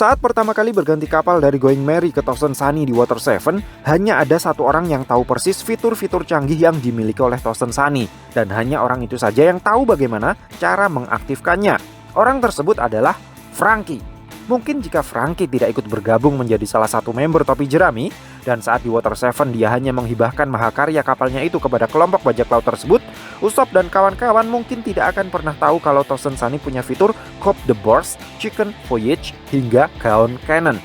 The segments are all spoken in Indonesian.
Saat pertama kali berganti kapal dari Going Merry ke Tosen Sunny di Water 7, hanya ada satu orang yang tahu persis fitur-fitur canggih yang dimiliki oleh Tosen Sunny, dan hanya orang itu saja yang tahu bagaimana cara mengaktifkannya. Orang tersebut adalah Franky. Mungkin jika Franky tidak ikut bergabung menjadi salah satu member topi jerami, dan saat di Water 7 dia hanya menghibahkan mahakarya kapalnya itu kepada kelompok bajak laut tersebut, Usopp dan kawan-kawan mungkin tidak akan pernah tahu kalau Tosen Sunny punya fitur Cop the Burst, Chicken Voyage, hingga Gaon Cannon.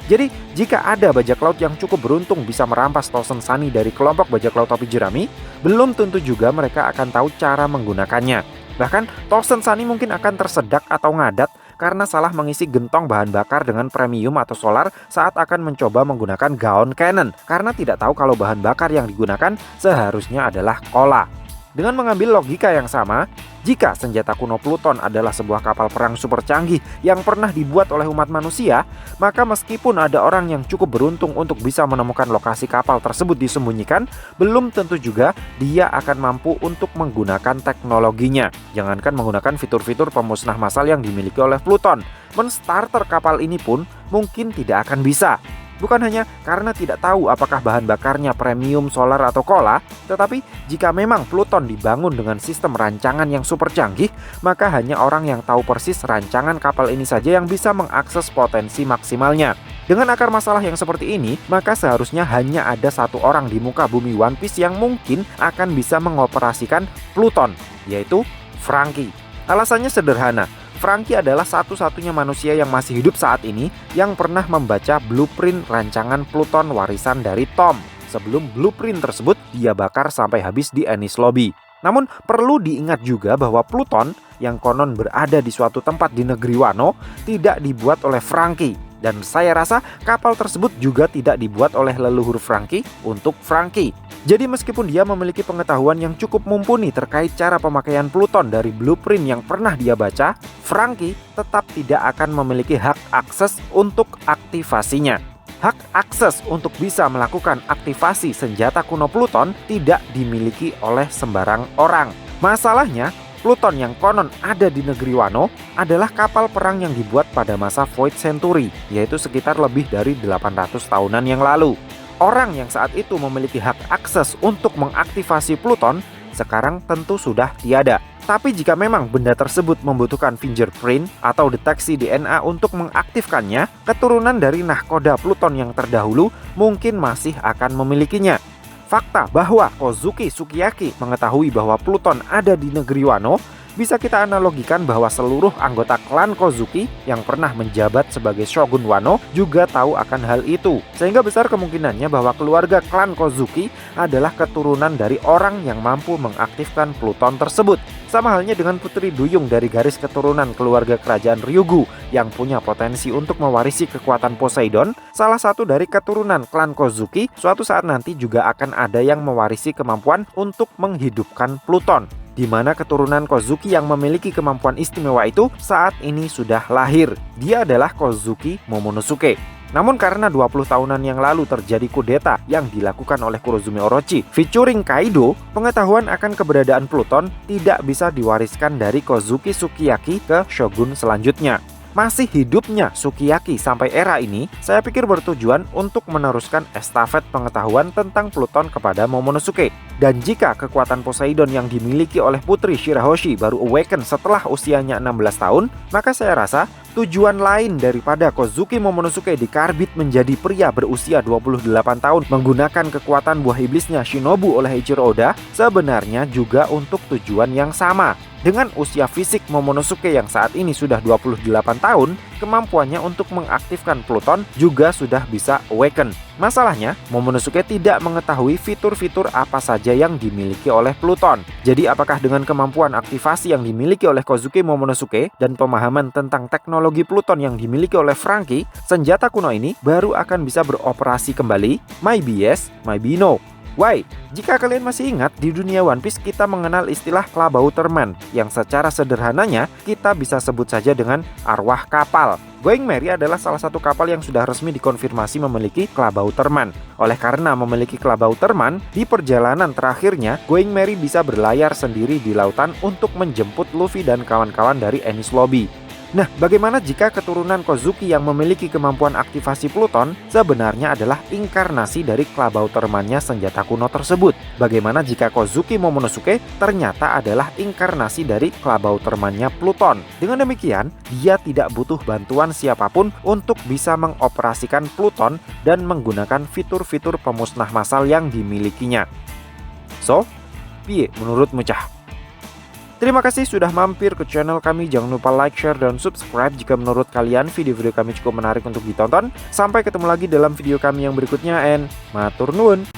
Jadi, jika ada bajak laut yang cukup beruntung bisa merampas Tosen Sunny dari kelompok bajak laut topi jerami, belum tentu juga mereka akan tahu cara menggunakannya. Bahkan, Tosen Sunny mungkin akan tersedak atau ngadat karena salah mengisi gentong bahan bakar dengan premium atau solar saat akan mencoba menggunakan Gaon Cannon, karena tidak tahu kalau bahan bakar yang digunakan seharusnya adalah cola. Dengan mengambil logika yang sama, jika senjata kuno Pluton adalah sebuah kapal perang super canggih yang pernah dibuat oleh umat manusia, maka meskipun ada orang yang cukup beruntung untuk bisa menemukan lokasi kapal tersebut disembunyikan, belum tentu juga dia akan mampu untuk menggunakan teknologinya. Jangankan menggunakan fitur-fitur pemusnah massal yang dimiliki oleh Pluton, menstarter kapal ini pun mungkin tidak akan bisa. Bukan hanya karena tidak tahu apakah bahan bakarnya premium, solar, atau cola, tetapi jika memang Pluton dibangun dengan sistem rancangan yang super canggih, maka hanya orang yang tahu persis rancangan kapal ini saja yang bisa mengakses potensi maksimalnya. Dengan akar masalah yang seperti ini, maka seharusnya hanya ada satu orang di muka bumi One Piece yang mungkin akan bisa mengoperasikan Pluton, yaitu Franky. Alasannya sederhana. Franky adalah satu-satunya manusia yang masih hidup saat ini yang pernah membaca blueprint rancangan Pluton warisan dari Tom. Sebelum blueprint tersebut dia bakar sampai habis di Enies Lobby. Namun perlu diingat juga bahwa Pluton yang konon berada di suatu tempat di negeri Wano tidak dibuat oleh Franky. Dan saya rasa kapal tersebut juga tidak dibuat oleh leluhur Franky untuk Franky. Jadi meskipun dia memiliki pengetahuan yang cukup mumpuni terkait cara pemakaian Pluton dari blueprint yang pernah dia baca, Franky tetap tidak akan memiliki hak akses untuk aktivasinya. Hak akses untuk bisa melakukan aktivasi senjata kuno Pluton tidak dimiliki oleh sembarang orang. Masalahnya, Pluton yang konon ada di negeri Wano adalah kapal perang yang dibuat pada masa Void Century, yaitu sekitar lebih dari 800 tahunan yang lalu. Orang yang saat itu memiliki hak akses untuk mengaktifasi Pluton sekarang tentu sudah tiada. Tapi jika memang benda tersebut membutuhkan fingerprint atau deteksi DNA untuk mengaktifkannya, keturunan dari nahkoda Pluton yang terdahulu mungkin masih akan memilikinya. Fakta bahwa Kozuki Sukiyaki mengetahui bahwa Pluton ada di negeri Wano bisa kita analogikan bahwa seluruh anggota klan Kozuki yang pernah menjabat sebagai Shogun Wano juga tahu akan hal itu. Sehingga besar kemungkinannya bahwa keluarga klan Kozuki adalah keturunan dari orang yang mampu mengaktifkan Pluton tersebut. Sama halnya dengan Putri Duyung dari garis keturunan keluarga kerajaan Ryugu yang punya potensi untuk mewarisi kekuatan Poseidon, salah satu dari keturunan klan Kozuki suatu saat nanti juga akan ada yang mewarisi kemampuan untuk menghidupkan Pluton. Di mana keturunan Kozuki yang memiliki kemampuan istimewa itu saat ini sudah lahir. Dia adalah Kozuki Momonosuke. Namun karena 20 tahunan yang lalu terjadi kudeta yang dilakukan oleh Kurozumi Orochi featuring Kaido, pengetahuan akan keberadaan Pluton tidak bisa diwariskan dari Kozuki Sukiyaki ke Shogun selanjutnya. Masih hidupnya Sukiyaki sampai era ini, saya pikir bertujuan untuk meneruskan estafet pengetahuan tentang Pluton kepada Momonosuke. Dan jika kekuatan Poseidon yang dimiliki oleh Putri Shirahoshi baru awaken setelah usianya 16 tahun, maka saya rasa tujuan lain daripada Kozuki Momonosuke dikarbit menjadi pria berusia 28 tahun menggunakan kekuatan buah iblisnya Shinobu oleh Eiichiro Oda sebenarnya juga untuk tujuan yang sama. Dengan usia fisik Momonosuke yang saat ini sudah 28 tahun, kemampuannya untuk mengaktifkan Pluton juga sudah bisa awaken. Masalahnya, Momonosuke tidak mengetahui fitur-fitur apa saja yang dimiliki oleh Pluton. Jadi apakah dengan kemampuan aktivasi yang dimiliki oleh Kozuki Momonosuke dan pemahaman tentang teknologi Pluton yang dimiliki oleh Franky, senjata kuno ini baru akan bisa beroperasi kembali? Maybe yes, maybe no. Why? Jika kalian masih ingat, di dunia One Piece kita mengenal istilah Klabauterman yang secara sederhananya kita bisa sebut saja dengan arwah kapal. Going Merry adalah salah satu kapal yang sudah resmi dikonfirmasi memiliki Klabauterman. Oleh karena memiliki Klabauterman, di perjalanan terakhirnya Going Merry bisa berlayar sendiri di lautan untuk menjemput Luffy dan kawan-kawan dari Enies Lobby. Nah, bagaimana jika keturunan Kozuki yang memiliki kemampuan aktivasi Pluton sebenarnya adalah inkarnasi dari Klabautermannya senjata kuno tersebut? Bagaimana jika Kozuki Momonosuke ternyata adalah inkarnasi dari Klabautermannya Pluton? Dengan demikian, dia tidak butuh bantuan siapapun untuk bisa mengoperasikan Pluton dan menggunakan fitur-fitur pemusnah massal yang dimilikinya. So, piye menurutmu cah? Terima kasih sudah mampir ke channel kami. Jangan lupa like, share, dan subscribe jika menurut kalian video-video kami cukup menarik untuk ditonton. Sampai ketemu lagi dalam video kami yang berikutnya, and matur nuwun.